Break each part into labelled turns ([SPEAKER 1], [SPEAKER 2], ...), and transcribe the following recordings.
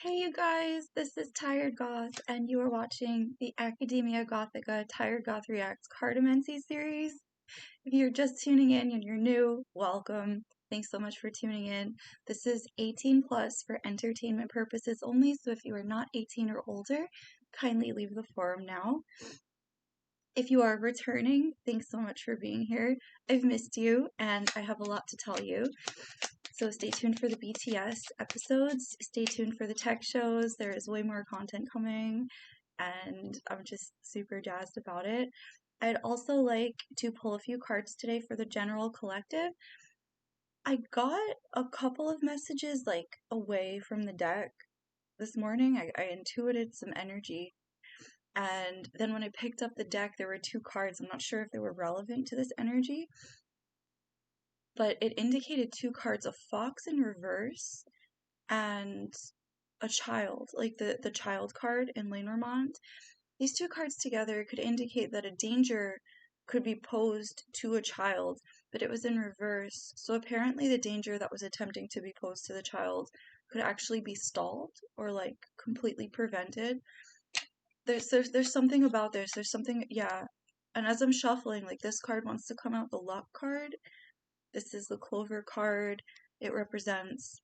[SPEAKER 1] Hey you guys, this is tiredg0th, and you are watching the Academia Gothica tiredg0th Reacts cartomancy series. If you're just tuning in and you're new, welcome. Thanks so much for tuning in. This is 18 plus for entertainment purposes only, so if you are not 18 or older, kindly leave the forum now. If you are returning, thanks so much for being here. I've missed you, and I have a lot to tell you. So stay tuned for the BTS episodes. Stay tuned for the tech shows. There is way more content coming, and I'm just super jazzed about it. I'd also like to pull a few cards today for the general collective. I got a couple of messages away from the deck this morning. I intuited some energy. And then when I picked up the deck, there were two cards. I'm not sure if they were relevant to this energy, but it indicated two cards, a fox in reverse and a child, like the child card in Lenormand. These two cards together could indicate that a danger could be posed to a child, but it was in reverse. So apparently the danger that was attempting to be posed to the child could actually be stalled or completely prevented. There's something about this. There's something, yeah. And as I'm shuffling, this card wants to come out, the luck card. This is the clover card. It represents,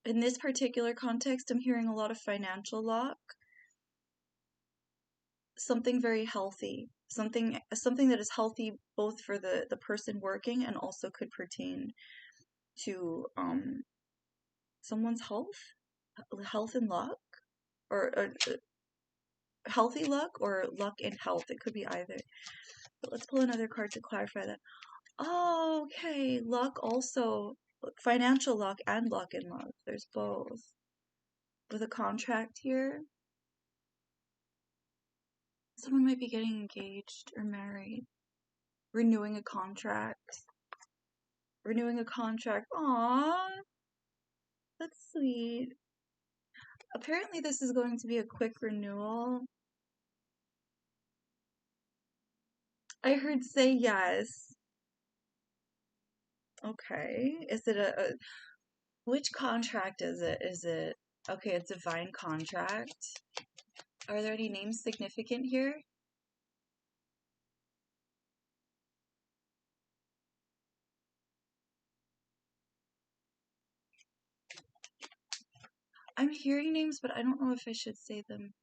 [SPEAKER 1] in this particular context, I'm hearing a lot of financial luck. Something very healthy. Something that is healthy both for the person working and also could pertain to someone's health and luck, or healthy luck or luck and health. It could be either. But let's pull another card to clarify that. Oh, okay. Luck also, financial luck and luck in love. There's both. With a contract here. Someone might be getting engaged or married. Renewing a contract. Aww. That's sweet. Apparently this is going to be a quick renewal. I heard say yes. Okay. Is it which contract is it? Is it, okay, a divine contract? Are there any names significant here? I'm hearing names, but I don't know if I should say them.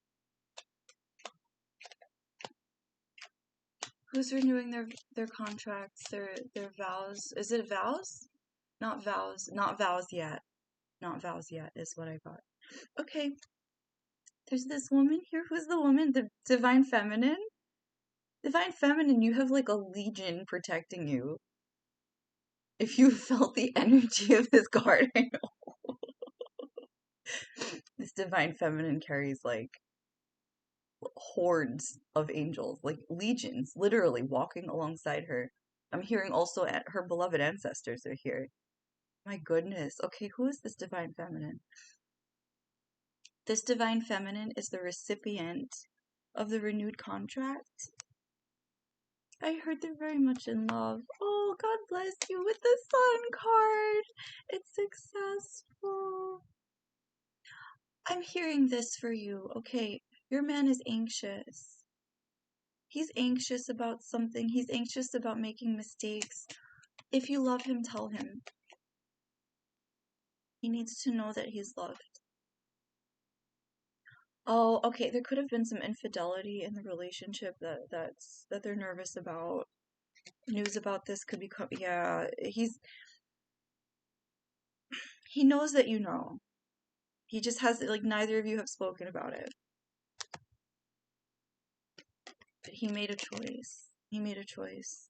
[SPEAKER 1] Who's renewing their contracts, their vows? Is it vows? Not vows. Not vows yet. Not vows yet is what I got. Okay. There's this woman here. Who's the woman? The Divine Feminine? Divine Feminine, you have a legion protecting you. If you felt the energy of this card, I know. This Divine Feminine carries hordes of angels, legions, literally walking alongside her. I'm hearing also her beloved ancestors are here. My goodness. Okay, who is this Divine Feminine? This Divine Feminine is the recipient of the renewed contract. I heard they're very much in love. Oh, God bless you with the Sun card. It's successful. I'm hearing this for you. Okay, your man is anxious. He's anxious about something. He's anxious about making mistakes. If you love him, tell him. He needs to know that he's loved. Oh, okay, there could have been some infidelity in the relationship that they're nervous about. News about this could become, yeah, he knows that you know. He just has, neither of you have spoken about it. But he made a choice. He made a choice.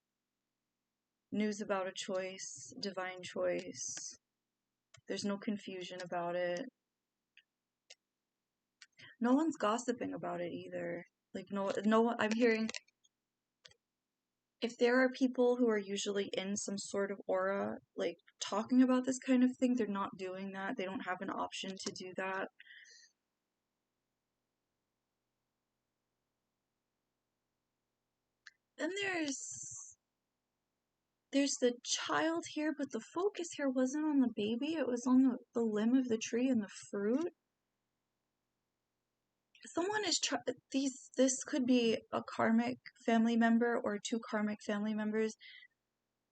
[SPEAKER 1] News about a choice, divine choice. There's no confusion about it. No one's gossiping about it either. No, I'm hearing, if there are people who are usually in some sort of aura, talking about this kind of thing, they're not doing that. They don't have an option to do that. Then there's the child here, but the focus here wasn't on the baby. It was on the limb of the tree and the fruit. Someone is this could be a karmic family member or two karmic family members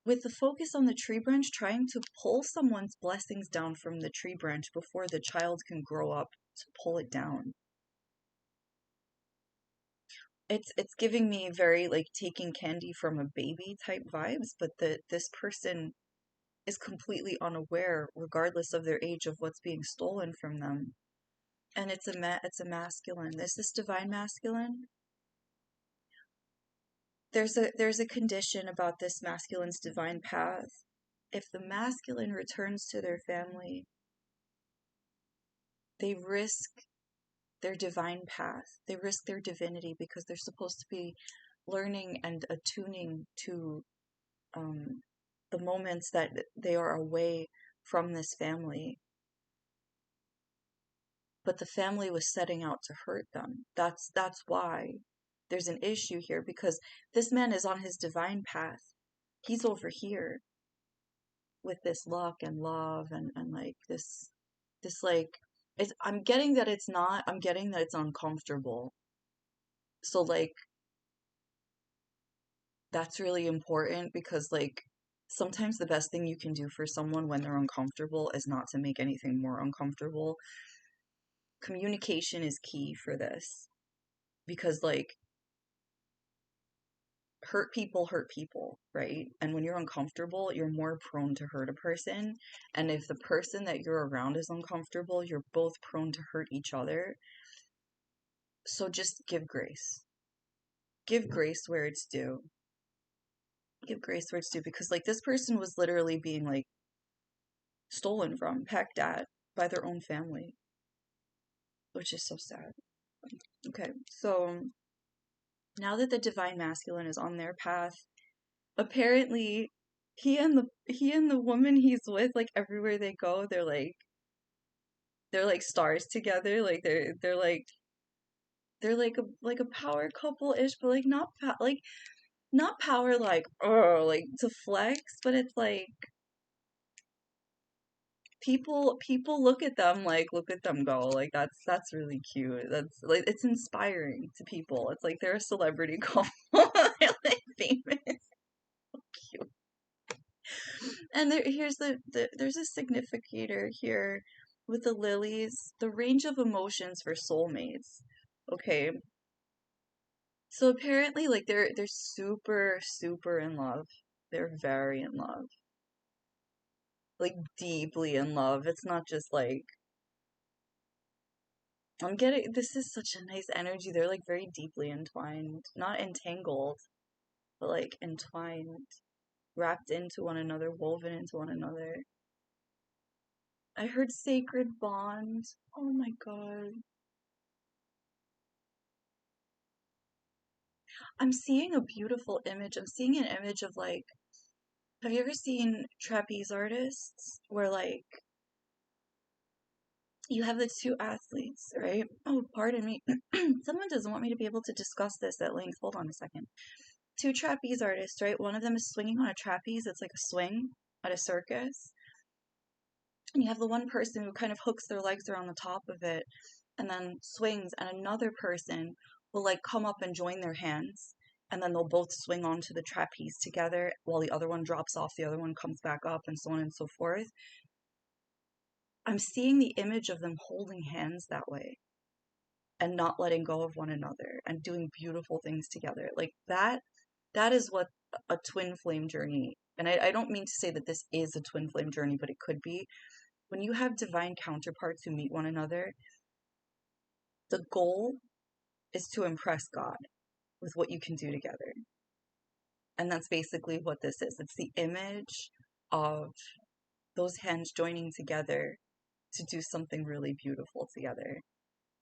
[SPEAKER 1] with the focus on the tree branch, trying to pull someone's blessings down from the tree branch before the child can grow up to pull it down. It's giving me very like taking candy from a baby type vibes, but this person is completely unaware, regardless of their age, of what's being stolen from them. And it's a masculine. Is this divine masculine? There's a condition about this masculine's divine path. If the masculine returns to their family, they risk their divine path. They risk their divinity because they're supposed to be learning and attuning to the moments that they are away from this family. But the family was setting out to hurt them. That's why there's an issue here, because this man is on his divine path. He's over here with this luck and love and like this like I'm getting that it's not, I'm getting that it's uncomfortable. So like that's really important, because like sometimes the best thing you can do for someone when they're uncomfortable is not to make anything more uncomfortable. Communication is key for this, because like hurt people, right? And when you're uncomfortable, you're more prone to hurt a person. And if the person that you're around is uncomfortable, you're both prone to hurt each other. So just give grace. Give grace where it's due. Give grace where it's due, because like this person was literally being like stolen from, pecked at by their own family, which is so sad. Okay, so now that the divine masculine is on their path, apparently he and the woman he's with, like everywhere they go, they're like stars together. Like they're like a power couple ish, but like not power like oh like to flex, but it's like people look at them like look at them go, like that's really cute. That's like it's inspiring to people. It's like they're a celebrity couple. They're like famous. Cute. And here's there's a significator here with the lilies, the range of emotions for soulmates. Okay. So apparently like they're super in love. They're very in love. Like deeply in love. It's not just like I'm getting, this is such a nice energy. They're like very deeply entwined, not entangled, but like entwined, wrapped into one another, woven into one another. I heard sacred bond. Oh my god. I'm seeing a beautiful image. I'm seeing an image of like, have you ever seen trapeze artists where like you have the two athletes, right? Oh, pardon me. Someone doesn't want me to be able to discuss this at length. Hold on a second. Two trapeze artists, right? One of them is swinging on a trapeze. It's like a swing at a circus. And you have the one person who kind of hooks their legs around the top of it and then swings, and another person will like come up and join their hands, and then they'll both swing onto the trapeze together while the other one drops off, the other one comes back up, and so on and so forth. I'm seeing the image of them holding hands that way and not letting go of one another and doing beautiful things together. Like that is what a twin flame journey, and I don't mean to say that this is a twin flame journey, but it could be. When you have divine counterparts who meet one another, the goal is to impress God with what you can do together. And that's basically what this is. It's the image of those hands joining together to do something really beautiful together.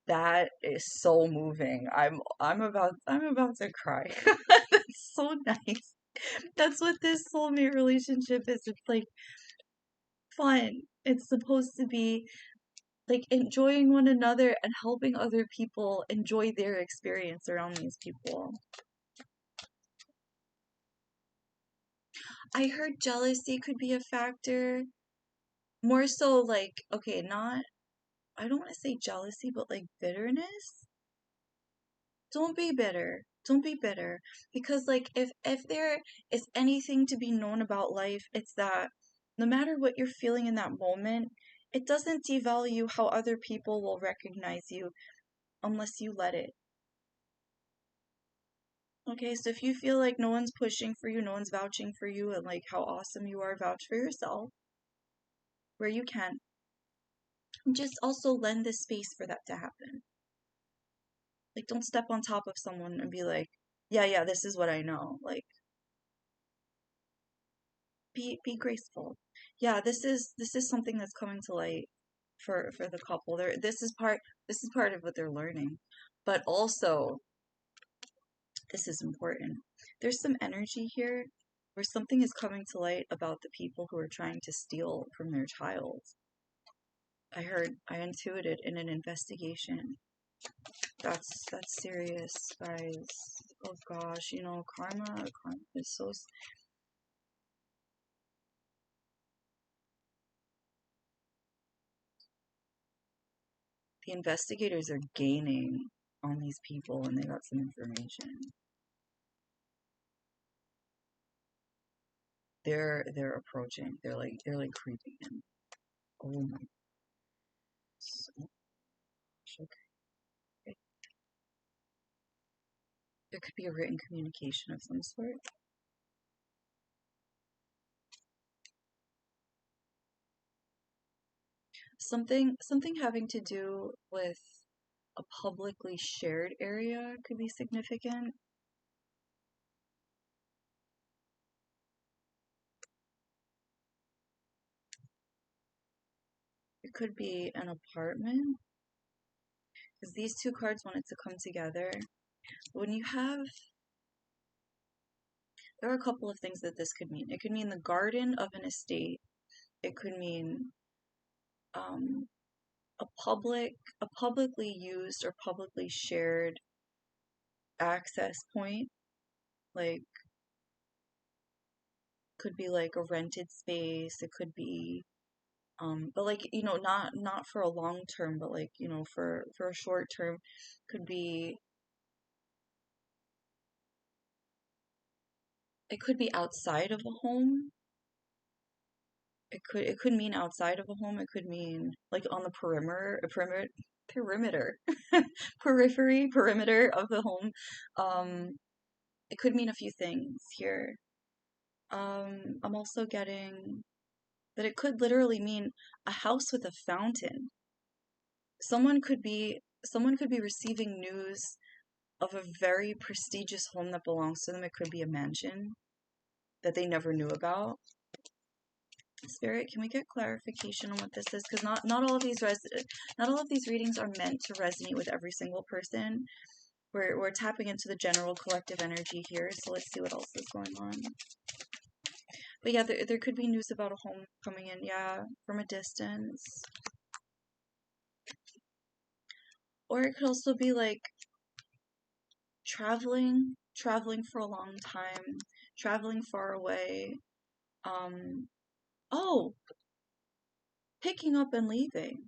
[SPEAKER 1] That is so moving. I'm about to cry. That's so nice. That's what this soulmate relationship is. It's like fun. It's supposed to be like enjoying one another and helping other people enjoy their experience around these people. I heard jealousy could be a factor. More so like, okay, not, I don't want to say jealousy, but like bitterness. Don't be bitter. Don't be bitter. Because like if there is anything to be known about life, it's that no matter what you're feeling in that moment, it doesn't devalue how other people will recognize you unless you let it. Okay, so if you feel like no one's pushing for you, no one's vouching for you, and like how awesome you are, vouch for yourself where you can. And just also lend the space for that to happen. Like, don't step on top of someone and be like, yeah, this is what I know. Like, be graceful. Yeah, this is something that's coming to light for the couple. This is part of what they're learning. But also, this is important. There's some energy here where something is coming to light about the people who are trying to steal from their child. I intuited in an investigation. That's serious, guys. Oh gosh, karma is so. The investigators are gaining on these people, and they got some information. They're approaching. They're like creeping in. Oh my. So, okay. There could be a written communication of some sort. Something having to do with a publicly shared area could be significant. It could be an apartment, because these two cards wanted to come together. When you have, there are a couple of things that this could mean. It could mean the garden of an estate. It could mean um, a publicly used or publicly shared access point. Like, could be like a rented space. It could be but like, not for a long term, but like, for a short term. Could be, it could be outside of a home. It could mean outside of a home. It could mean like on the perimeter perimeter of the home. It could mean a few things here. I'm also getting that it could literally mean a house with a fountain. Someone could be receiving news of a very prestigious home that belongs to them. It could be a mansion that they never knew about. Spirit, can we get clarification on what this is? Because not all of these readings are meant to resonate with every single person. We're tapping into the general collective energy here, so let's see what else is going on. But yeah, there could be news about a home coming in, yeah, from a distance. Or it could also be like traveling for a long time, traveling far away. Oh, picking up and leaving.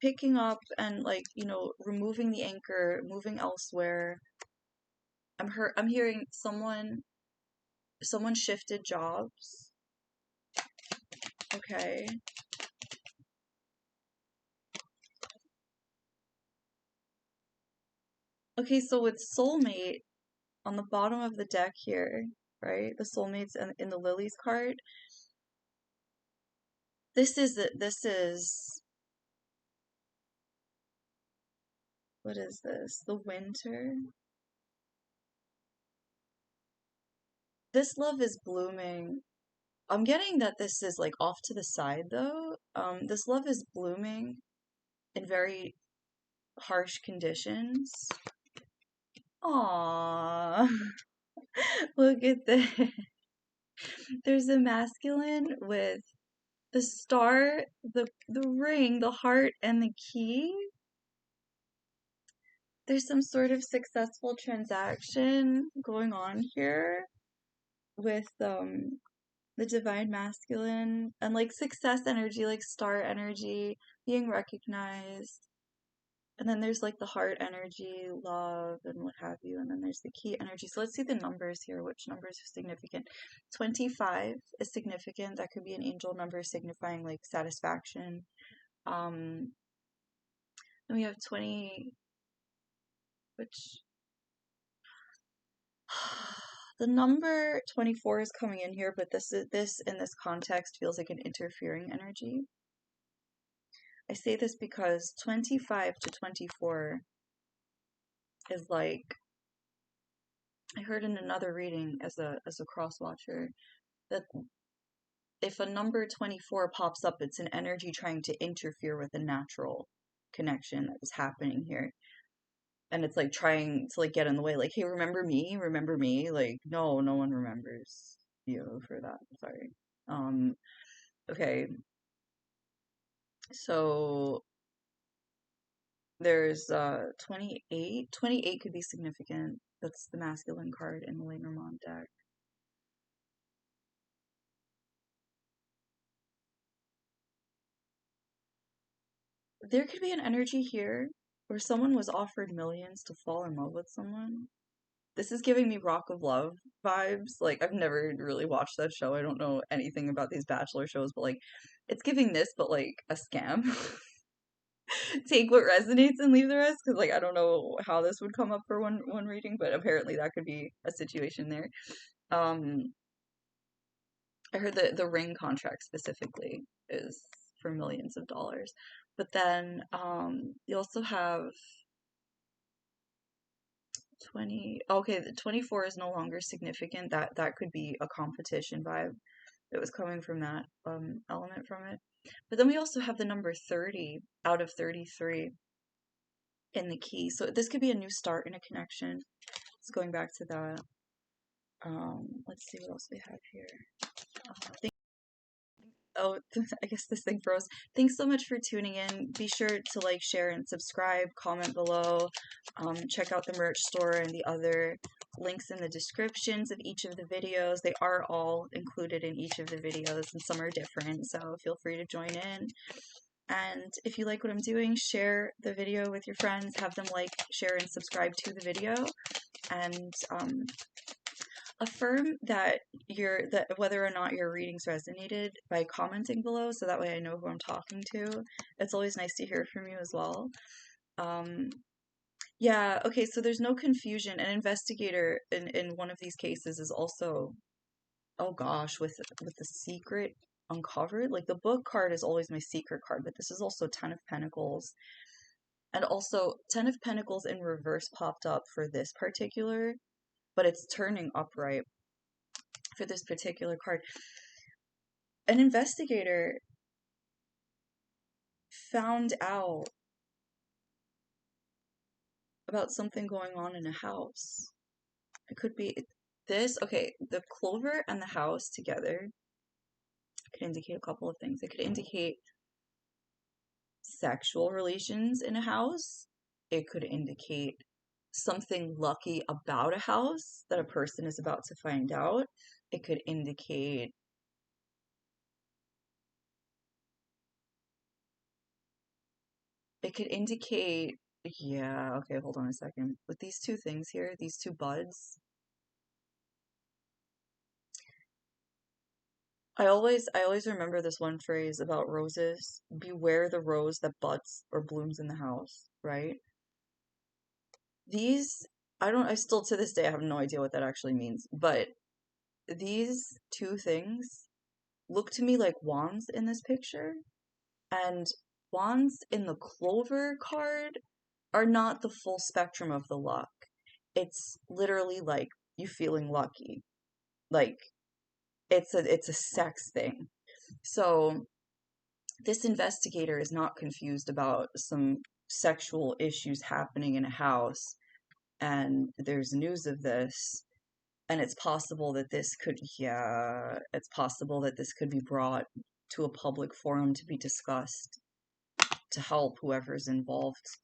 [SPEAKER 1] Picking up and like, removing the anchor, moving elsewhere. I'm hearing someone shifted jobs. Okay. Okay, so with soulmate on the bottom of the deck here, right? The soulmates in the Lilies card. This is what is this? The winter. This love is blooming. I'm getting that this is like off to the side though. This love is blooming in very harsh conditions. Aww. Look at this. There's a masculine with the star, the ring, the heart, and the key. There's some sort of successful transaction going on here with the divine masculine, and like success energy, like star energy, being recognized. And then there's like the heart energy, love, and what have you. And then there's the key energy. So let's see the numbers here. Which numbers are significant? 25 is significant. That could be an angel number signifying like satisfaction. Then we have 20, which the number 24 is coming in here, but this in this context feels like an interfering energy. I say this because 25 to 24 is like, I heard in another reading as a cross watcher that if a number 24 pops up, it's an energy trying to interfere with a natural connection that is happening here. And it's like trying to like get in the way, like, hey, remember me? Like, no one remembers you for that. Sorry. Okay. So there's 28. 28 could be significant. That's the masculine card in the Lenormand deck. There could be an energy here where someone was offered millions to fall in love with someone. This is giving me Rock of Love vibes. Like, I've never really watched that show. I don't know anything about these Bachelor shows, but like, it's giving this, but like a scam. Take what resonates and leave the rest, because like I don't know how this would come up for one reading, but apparently that could be a situation there. I heard that the ring contract specifically is for millions of dollars. But then you also have 20. Okay, the 24 is no longer significant. That could be a competition vibe that was coming from that element from it. But then we also have the number 30 out of 33 in the key. So this could be a new start in a connection. It's going back to that. Let's see what else we have here. Oh, I guess this thing froze. Thanks so much for tuning in. Be sure to like, share, and subscribe. Comment below. Check out the merch store and the other links in the descriptions of each of the videos. They are all included in each of the videos, and some are different, so feel free to join in. And if you like what I'm doing, share the video with your friends. Have them like, share, and subscribe to the video. And affirm that whether or not your readings resonated by commenting below, so that way I know who I'm talking to. It's always nice to hear from you as well. Yeah, okay, so there's no confusion. An investigator in one of these cases is also, oh gosh, with the secret uncovered. Like, the book card is always my secret card, but this is also 10 of Pentacles. And also 10 of Pentacles in reverse popped up for this particular, but it's turning upright for this particular card. An investigator found out about something going on in a house. It could be this. Okay, the clover and the house together could indicate a couple of things. It could indicate sexual relations in a house. It could indicate something lucky about a house that a person is about to find out. It could indicate yeah, okay, hold on a second. With these two things here, these two buds, I always remember this one phrase about roses: beware the rose that buds or blooms in the house, right? These, I still to this day I have no idea what that actually means, but these two things look to me like wands in this picture, and wands in the clover card are not the full spectrum of the luck. It's literally like you feeling lucky. Like, it's a sex thing. So this investigator is not confused about some sexual issues happening in a house, and there's news of this, and it's possible that this could, yeah, it's possible that this could be brought to a public forum to be discussed to help whoever's involved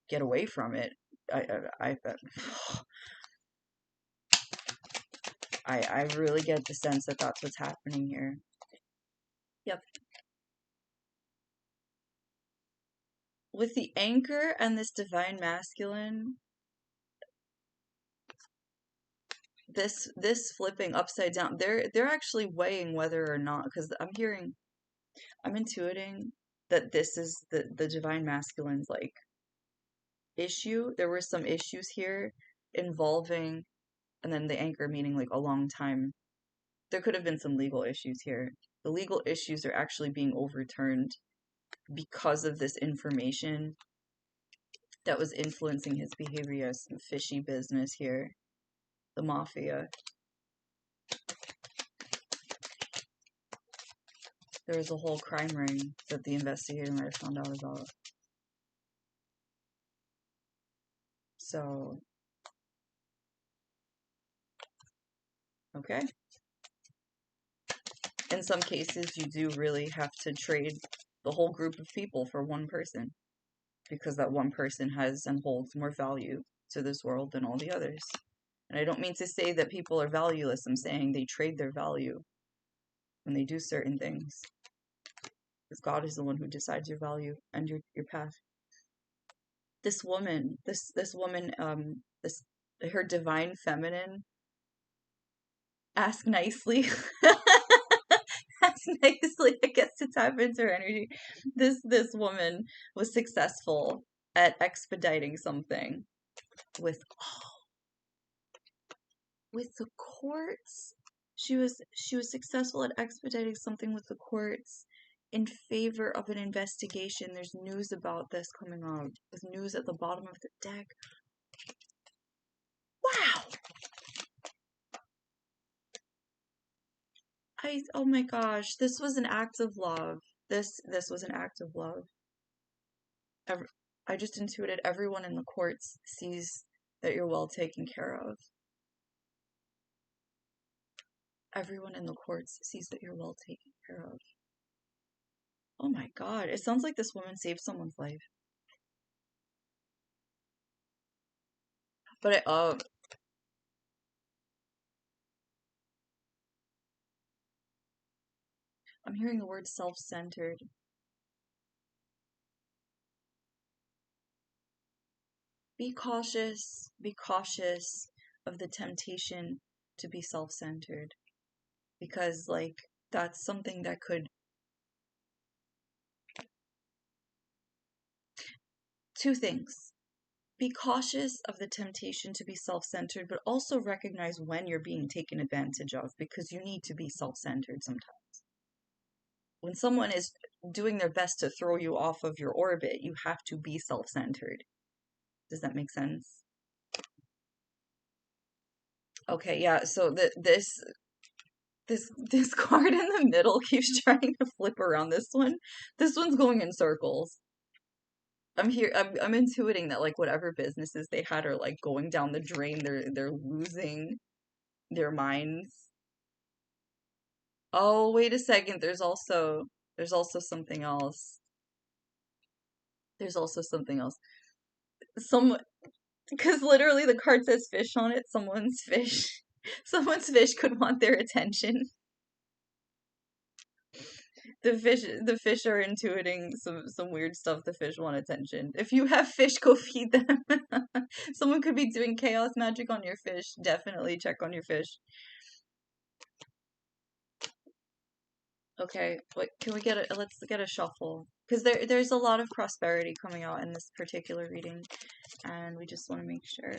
[SPEAKER 1] get away from it. I I really get the sense that that's what's happening here. Yep. With the anchor and this divine masculine, this flipping upside down, they're actually weighing whether or not, because I'm intuiting that this is the divine masculine's like issue. There were some issues here involving, and then the anchor meaning like a long time. There could have been some legal issues here. The legal issues are actually being overturned because of this information that was influencing his behavior. As some fishy business here. The mafia. There was a whole crime ring that the investigator might have found out about. So, okay. In some cases, you do really have to trade the whole group of people for one person, because that one person has and holds more value to this world than all the others. And I don't mean to say that people are valueless. I'm saying they trade their value when they do certain things. Because God is the one who decides your value and your path. This woman, her divine feminine, ask nicely. Ask nicely, I guess, to tap into her energy. This woman was successful at expediting something with the courts. She was successful at expediting something with the courts in favor of an investigation. There's news about this coming up. There's news at the bottom of the deck. Wow. Oh my gosh, this was an act of love. This was an act of love. I just intuited everyone in the courts sees that you're well taken care of. Everyone in the courts sees that you're well taken care of. Oh my god, it sounds like this woman saved someone's life. But I'm hearing the word self-centered. Be cautious of the temptation to be self-centered. Because, like, that's something that could... Two things. Be cautious of the temptation to be self-centered, but also recognize when you're being taken advantage of, because you need to be self-centered sometimes. When someone is doing their best to throw you off of your orbit, you have to be self-centered. Does that make sense? Okay, yeah, so this card in the middle keeps trying to flip around this one. This one's going in circles. I'm intuiting that, like, whatever businesses they had are like going down the drain. They're losing their minds. Oh, wait a second. There's also something else. There's also something else. Because literally the card says fish on it. Someone's fish could want their attention. The fish are intuiting some weird stuff. The fish want attention. If you have fish, go feed them. Someone could be doing chaos magic on your fish. Definitely check on your fish. Okay, can we get let's get a shuffle, because there's a lot of prosperity coming out in this particular reading, and we just want to make sure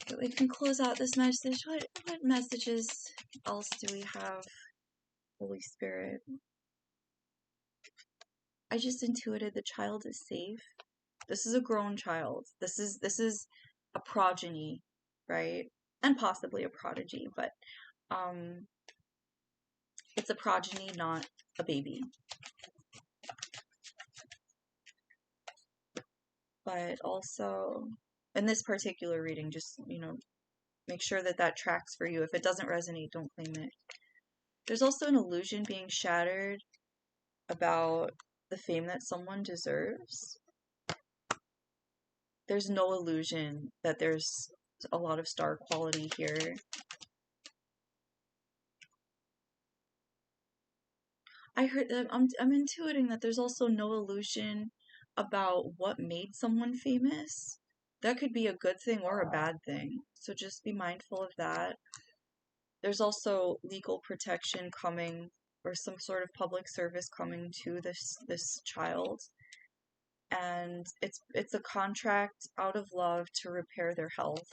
[SPEAKER 1] that we can close out this message. What messages else do we have, Holy Spirit? I just intuited the child is safe. This is a grown child. This is a progeny, right? And possibly a prodigy, but it's a progeny, not a baby. But also, in this particular reading, just, make sure that tracks for you. If it doesn't resonate, don't claim it. There's also an illusion being shattered about the fame that someone deserves. There's no illusion that there's a lot of star quality here. I heard that I'm intuiting that there's also no illusion about what made someone famous. That could be a good thing or a bad thing. So just be mindful of that. There's also legal protection coming or some sort of public service coming to this child, and it's a contract out of love to repair their health.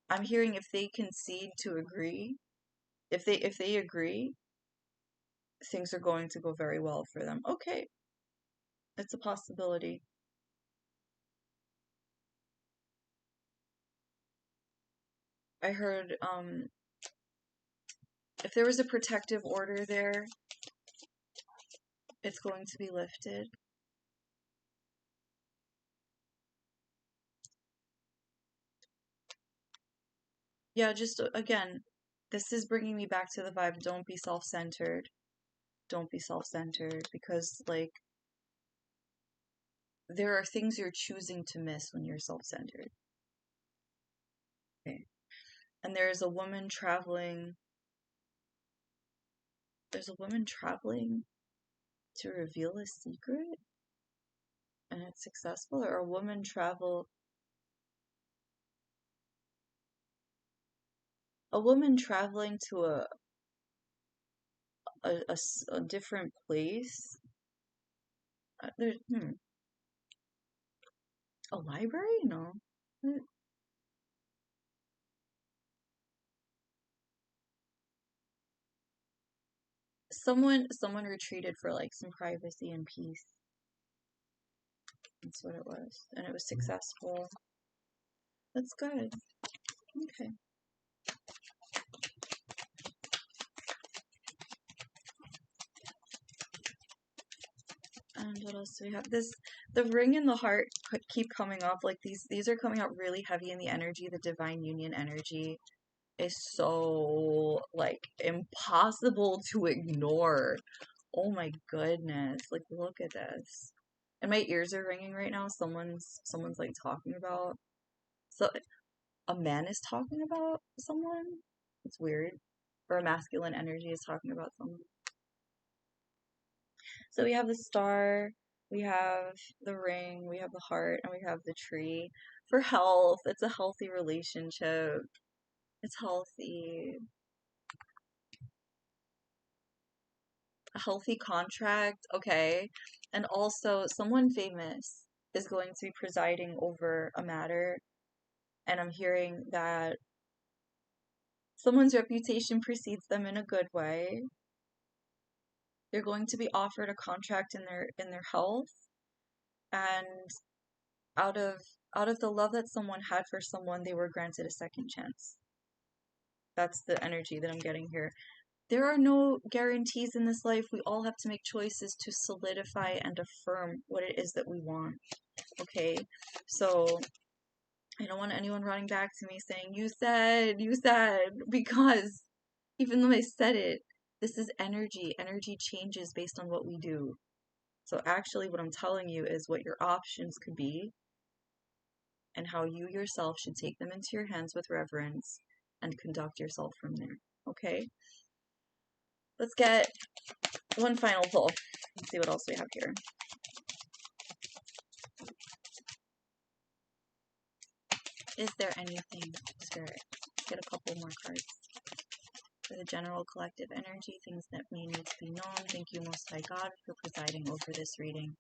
[SPEAKER 1] I'm hearing if they concede to agree, if they agree, things are going to go very well for them. Okay, it's a possibility. I heard if there was a protective order there, it's going to be lifted. Yeah, just again, this is bringing me back to the vibe. Don't be self-centered. Don't be self-centered, because like there are things you're choosing to miss when you're self-centered. Okay. And there's a woman traveling. There's a woman traveling to reveal a secret, and it's successful, or a woman traveling to a different place. There, a library? No. Someone retreated for like some privacy and peace. That's what it was, and it was successful. That's good. Okay. And what else do we have? The ring and the heart keep coming up. Like these are coming out really heavy in the energy. The divine union energy is so like impossible to ignore. Oh my goodness. Like look at this. And my ears are ringing right now. Someone's like talking about, so a man is talking about someone. It's weird. Or a masculine energy is talking about someone. So we have the star, we have the ring, we have the heart, and we have the tree. For health, it's a healthy relationship. It's healthy. A healthy contract, okay. And also, someone famous is going to be presiding over a matter, and I'm hearing that someone's reputation precedes them in a good way. They're going to be offered a contract in their health, and out of out of the love that someone had for someone, they were granted a second chance. That's the energy that I'm getting here. There are no guarantees in this life. We all have to make choices to solidify and affirm what it is that we want. Okay? So I don't want anyone running back to me saying, you said, because even though I said it, this is energy. Energy changes based on what we do. So actually, what I'm telling you is what your options could be and how you yourself should take them into your hands with reverence and conduct yourself from there. Okay? Let's get one final pull. Let's see what else we have here. Is there anything, Spirit? Let's get a couple more cards. For the general collective energy, things that may need to be known. Thank you, Most High God, for presiding over this reading,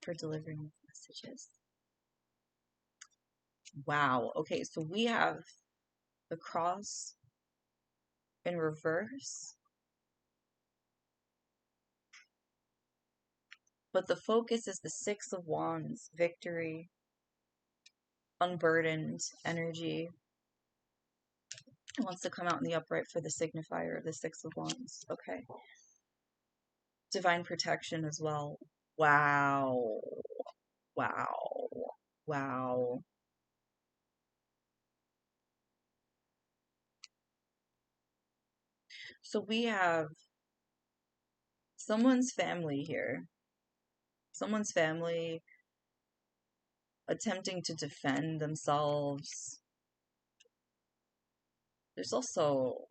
[SPEAKER 1] for delivering messages. Wow. Okay, so we have the cross in reverse, but the focus is the Six of Wands, victory, unburdened energy. It wants to come out in the upright for the signifier of the Six of Wands. Okay. Divine protection as well. Wow. Wow. Wow. So we have someone's family here. Someone's family attempting to defend themselves. There's also